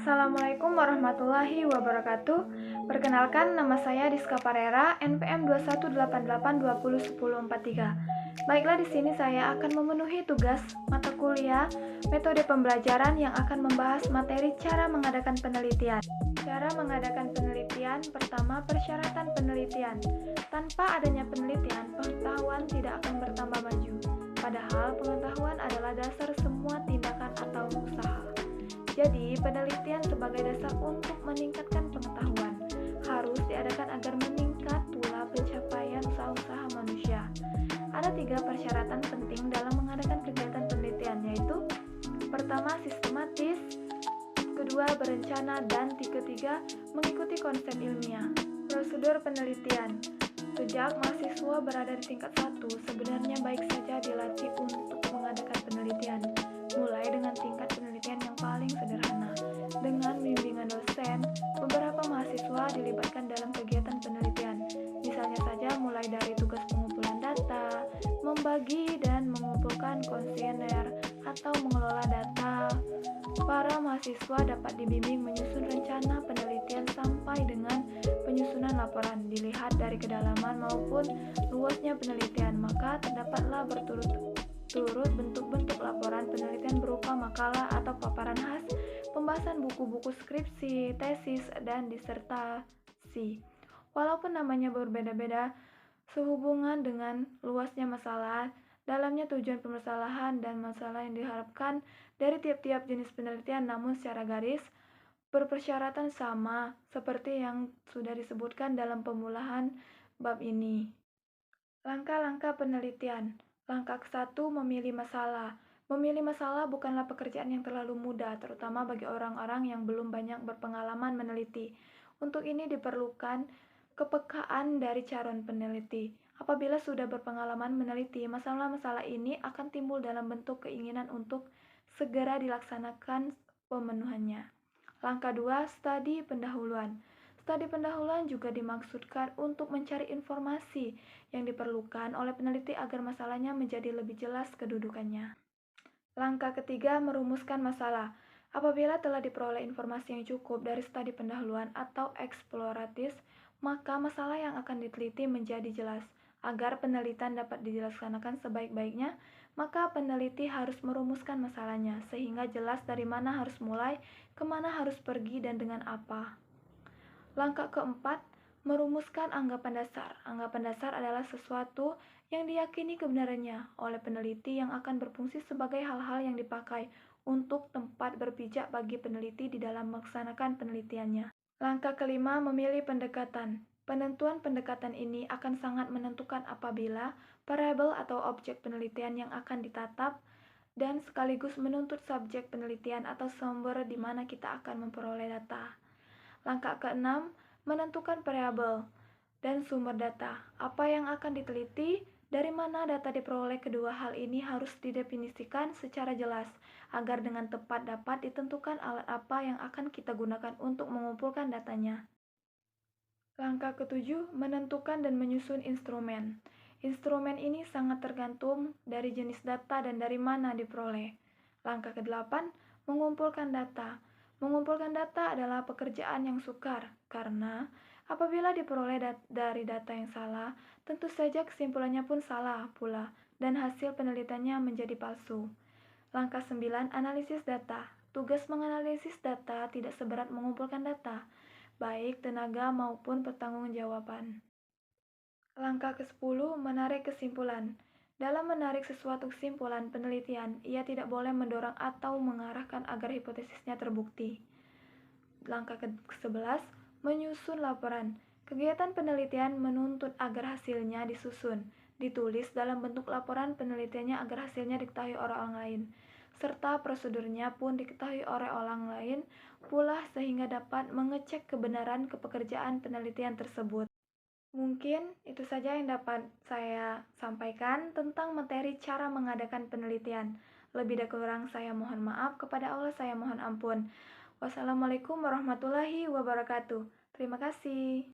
Assalamualaikum warahmatullahi wabarakatuh. Perkenalkan, nama saya Diska Parera, NPM 2188201043. Baiklah, di sini saya akan memenuhi tugas mata kuliah metode pembelajaran yang akan membahas materi cara mengadakan penelitian. Cara mengadakan penelitian, pertama, persyaratan penelitian. Tanpa adanya penelitian, pengetahuan tidak akan bertambah maju. Padahal pengetahuan adalah dasar semua tindakan atau usaha. Jadi, penelitian sebagai dasar untuk meningkatkan pengetahuan harus diadakan agar meningkat pula pencapaian usaha-usaha manusia. Ada 3 persyaratan penting dalam mengadakan kegiatan penelitian, yaitu pertama, sistematis, kedua, berencana, dan ketiga, mengikuti konsep ilmiah. Prosedur penelitian. Sejak mahasiswa berada di tingkat 1, sebenarnya baik saja dilatih untuk mengadakan penelitian, mulai dengan tingkat penelitian yang paling sederhana. Dengan bimbingan dosen, beberapa mahasiswa dilibatkan dalam kegiatan penelitian. Misalnya saja mulai dari tugas pengumpulan data, membagi dan mengumpulkan kuesioner, atau mengelola data. Para mahasiswa dapat dibimbing menyusun rencana penelitian sampai dengan penyusunan laporan. Dilihat dari kedalaman maupun luasnya penelitian, maka terdapatlah berturut-turut bentuk-bentuk laporan penelitian berupa makalah atau paparan khas, pembahasan buku-buku skripsi, tesis, dan disertasi. Walaupun namanya berbeda-beda, sehubungan dengan luasnya masalah, dalamnya tujuan permasalahan dan masalah yang diharapkan dari tiap-tiap jenis penelitian, namun secara garis berpersyaratan sama seperti yang sudah disebutkan dalam pemulahan bab ini. Langkah-langkah penelitian. Langkah ke-1, memilih masalah. Memilih masalah bukanlah pekerjaan yang terlalu mudah, terutama bagi orang-orang yang belum banyak berpengalaman meneliti. Untuk ini diperlukan kepekaan dari calon peneliti. Apabila sudah berpengalaman meneliti, masalah-masalah ini akan timbul dalam bentuk keinginan untuk segera dilaksanakan pemenuhannya. Langkah 2, studi pendahuluan. Studi pendahuluan juga dimaksudkan untuk mencari informasi yang diperlukan oleh peneliti agar masalahnya menjadi lebih jelas kedudukannya. Langkah ketiga, merumuskan masalah. Apabila telah diperoleh informasi yang cukup dari studi pendahuluan atau eksploratif, maka masalah yang akan diteliti menjadi jelas. Agar penelitian dapat dilaksanakan sebaik-baiknya, maka peneliti harus merumuskan masalahnya, sehingga jelas dari mana harus mulai, kemana harus pergi, dan dengan apa. Langkah keempat, merumuskan anggapan dasar. Anggapan dasar adalah sesuatu yang diyakini kebenarannya oleh peneliti yang akan berfungsi sebagai hal-hal yang dipakai untuk tempat berpijak bagi peneliti di dalam melaksanakan penelitiannya. Langkah kelima, memilih pendekatan. Penentuan pendekatan ini akan sangat menentukan apabila variabel atau objek penelitian yang akan ditatap dan sekaligus menuntut subjek penelitian atau sumber di mana kita akan memperoleh data. Langkah keenam, menentukan variabel dan sumber data. Apa yang akan diteliti, dari mana data diperoleh, kedua hal ini harus didefinisikan secara jelas agar dengan tepat dapat ditentukan alat apa yang akan kita gunakan untuk mengumpulkan datanya. Langkah ketujuh, menentukan dan menyusun instrumen. Instrumen ini sangat tergantung dari jenis data dan dari mana diperoleh. Langkah kedelapan, mengumpulkan data. Mengumpulkan data adalah pekerjaan yang sukar, karena apabila diperoleh dari data yang salah, tentu saja kesimpulannya pun salah pula, dan hasil penelitiannya menjadi palsu. Langkah 9, analisis data. Tugas menganalisis data tidak seberat mengumpulkan data, baik tenaga maupun pertanggungjawaban. Langkah ke-10, menarik kesimpulan. Dalam menarik sesuatu kesimpulan penelitian, ia tidak boleh mendorong atau mengarahkan agar hipotesisnya terbukti. Langkah ke-11, menyusun laporan. Kegiatan penelitian menuntut agar hasilnya disusun, ditulis dalam bentuk laporan penelitiannya agar hasilnya diketahui orang lain, serta prosedurnya pun diketahui oleh orang lain pula sehingga dapat mengecek kebenaran pekerjaan penelitian tersebut. Mungkin itu saja yang dapat saya sampaikan tentang materi cara mengadakan penelitian. Lebih dan kurang saya mohon maaf, kepada Allah saya mohon ampun. Wassalamualaikum warahmatullahi wabarakatuh. Terima kasih.